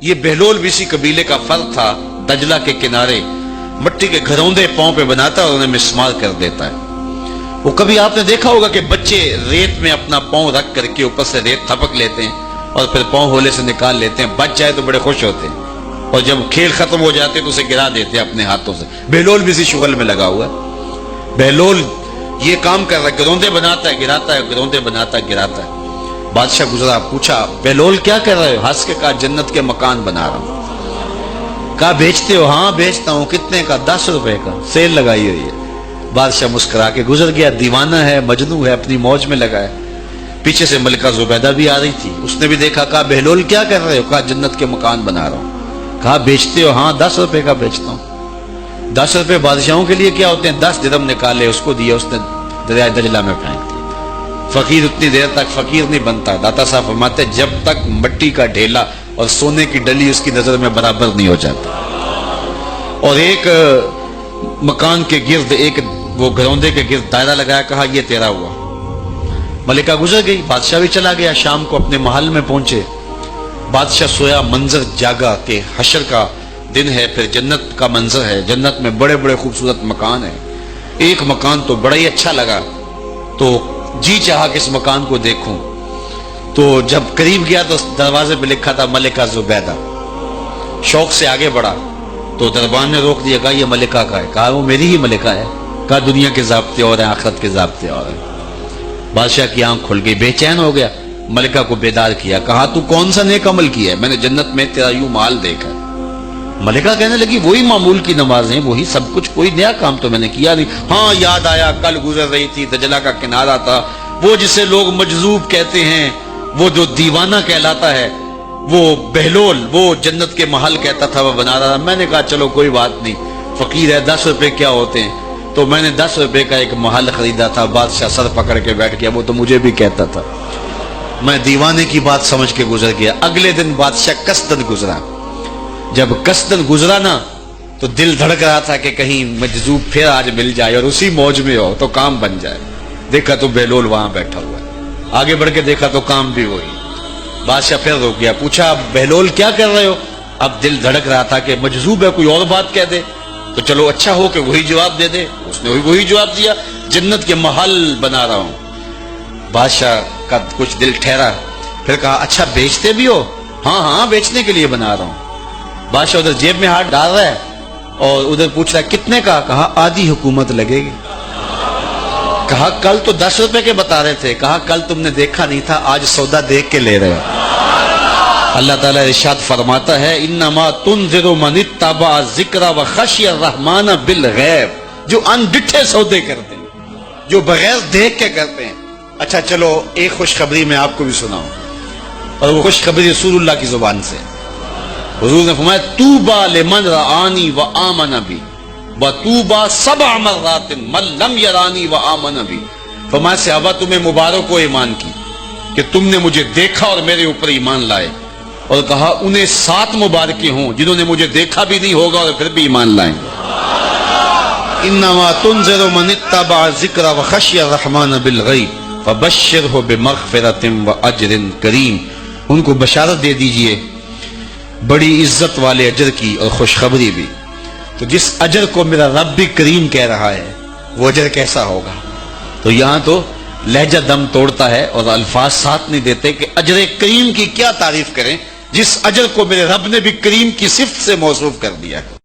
یہ بہلول بھی اسی قبیلے کا فرد تھا، دجلہ کے کنارے مٹی کے گھروندے پاؤں پہ بناتا ہے اور انہیں مسمار کر دیتا ہے۔ وہ کبھی آپ نے دیکھا ہوگا کہ بچے ریت میں اپنا پاؤں رکھ کر کے اوپر سے ریت تھپک لیتے ہیں اور پھر پاؤں ہولے سے نکال لیتے ہیں، بچ جائے تو بڑے خوش ہوتے ہیں، اور جب کھیل ختم ہو جاتے تو اسے گرا دیتے ہیں اپنے ہاتھوں سے۔ بہلول بھی اسی شغل میں لگا ہوا ہے۔ بہلول یہ کام کر رہا ہے، گروندے بناتا ہے گراتا ہے، گروندے بناتا ہے گراتا ہے۔ بادشاہ گزرا، پوچھا بہلول کیا کر رہے ہو؟ ہنس کے کہا جنت کے مکان بنا رہا ہوں۔ کہا بیچتے ہو؟ ہاں بیچتا ہوں۔ کتنے کا؟ 10 روپے کا، سیل لگائی ہوئی ہے۔ بادشاہ مسکرا کے گزر گیا، دیوانہ ہے، مجنوں ہے، اپنی موج میں لگا ہے۔ پیچھے سے ملکہ زبیدہ بھی آ رہی تھی، اس نے بھی دیکھا، کہا بہلول کیا کر رہے ہو؟ کہا جنت کے مکان بنا رہا ہوں۔ کہا بیچتے ہو؟ ہاں 10 روپے کا بیچتا ہوں۔ 10 روپے بادشاہوں کے لیے کیا ہوتے ہیں؟ 10 درہم نکالے، اس کو دیا، اس نے دریائے دجلہ میں پھینک دیا۔ فقیر اتنی دیر تک فقیر نہیں بنتا، داتا صاحب فرماتے جب تک مٹی کا ڈھیلا اور سونے کی ڈلی اس کی نظر میں برابر نہیں ہو جاتا۔ اور ایک مکان کے گرد، ایک وہ گھروندے کے گرد دائرہ لگایا، کہا یہ تیرا ہوا۔ ملکہ گزر گئی، بادشاہ بھی چلا گیا۔ شام کو اپنے محل میں پہنچے، بادشاہ سویا، منظر جاگا کہ حشر کا دن ہے، پھر جنت کا منظر ہے، جنت میں بڑے بڑے خوبصورت مکان ہیں۔ ایک مکان تو بڑا ہی اچھا لگا، تو جی چاہا کہ اس مکان کو دیکھوں۔ تو جب قریب گیا تو دروازے پہ لکھا تھا ملکہ زبیدہ۔ شوق سے آگے بڑھا تو دربان نے روک دیا، کہا یہ ملکہ کا ہے؟ کہا وہ میری ہی ملکہ ہے۔ کہا دنیا کے ضابطے اور ہیں، آخرت کے ضابطے اور ہیں۔ بادشاہ کی آنکھ کھل گئی، بے چین ہو گیا، ملکہ کو بیدار کیا، کہا تو کون سا نیک عمل کیا ہے؟ میں نے جنت میں تیرا یوں مال دیکھا ہے۔ ملکہ کہنے لگی وہی معمول کی نمازیں، وہی سب کچھ، کوئی نیا کام تو میں نے کیا نہیں۔ ہاں یاد آیا، کل گزر رہی تھی، دجلہ کا کنارہ تھا، وہ جسے لوگ مجذوب کہتے ہیں، وہ جو دیوانہ کہلاتا ہے، وہ بہلول، وہ جنت کے محل کہتا تھا، وہ بنا رہا تھا۔ میں نے کہا چلو کوئی بات نہیں، فقیر ہے، 10 روپے کیا ہوتے ہیں؟ تو میں نے 10 روپے کا ایک محل خریدا تھا۔ بادشاہ سر پکڑ کے بیٹھ گیا، وہ تو مجھے بھی کہتا تھا۔ میں دیوانے کی بات سمجھ کے گزر گیا۔ اگلے دن بادشاہ قصدن گزرا۔ جب قصدن گزرا نا تو دل دھڑک رہا تھا کہ کہیں مجذوب پھر آج مل جائے اور اسی موج میں ہو تو کام بن جائے۔ دیکھا تو بہلول وہاں بیٹھا ہوا ہے، آگے بڑھ کے دیکھا تو کام بھی وہی۔ بادشاہ پھر رک گیا، پوچھا بہلول کیا کر رہے ہو؟ اب دل دھڑک رہا تھا کہ مجذوب ہے، کوئی اور بات کہہ دے تو چلو اچھا ہو کہ وہی جواب دے دے۔ اس نے وہی جواب دیا، جنت کے محل بنا رہا ہوں۔ بادشاہ کا کچھ دل ٹھہرا، پھر کہا اچھا بیچتے بھی ہو؟ ہاں ہاں بیچنے کے لیے بنا رہا ہوں۔ بادشاہ ادھر جیب میں ہاتھ ڈال رہا ہے اور ادھر پوچھ رہا ہے کتنے کا؟ کہا آدھی حکومت لگے گی۔ کہا کل تو 10 روپے کے بتا رہے تھے۔ کہا کل تم نے دیکھا نہیں تھا، آج سودا دیکھ کے لے رہے ہو۔ اللہ تعالیٰ ارشاد فرماتا ہے انما تنذر من اتبع الذکر وخشی الرحمن بالغیب، جو ان ڈٹھے سودے کرتے ہیں، جو بغیر دیکھ کے کرتے ہیں۔ اچھا چلو ایک خوشخبری میں آپ کو بھی سناؤں، اور وہ خوشخبری رسول اللہ کی زبان سے۔ حضور نے فرمایا طوبی لمن رآنی وآمن بی وطوبی 7 مرات من لم یرانی وآمن بی۔ فرمایا صحابہ تمہیں مبارک ہو ایمان کی کہ تم نے مجھے دیکھا اور میرے اوپر ایمان لائے، اور کہا انہیں 7 مبارکیں ہوں جنہوں نے مجھے دیکھا بھی نہیں ہوگا اور پھر بھی ایمان لائیں۔ انما تنذر من اتبع الذکر وخشی الرحمن بالغیب فبشرہ بمغفرۃ واجر کریم۔ ان کو بشارت دے دیجئے بڑی عزت والے اجر کی اور خوشخبری بھی۔ تو جس اجر کو میرا رب بھی کریم کہہ رہا ہے وہ اجر کیسا ہوگا؟ تو یہاں تو لہجہ دم توڑتا ہے اور الفاظ ساتھ نہیں دیتے کہ اجر کریم کی کیا تعریف کریں جس اجر کو میرے رب نے بھی کریم کی صفت سے موصوف کر دیا ہے۔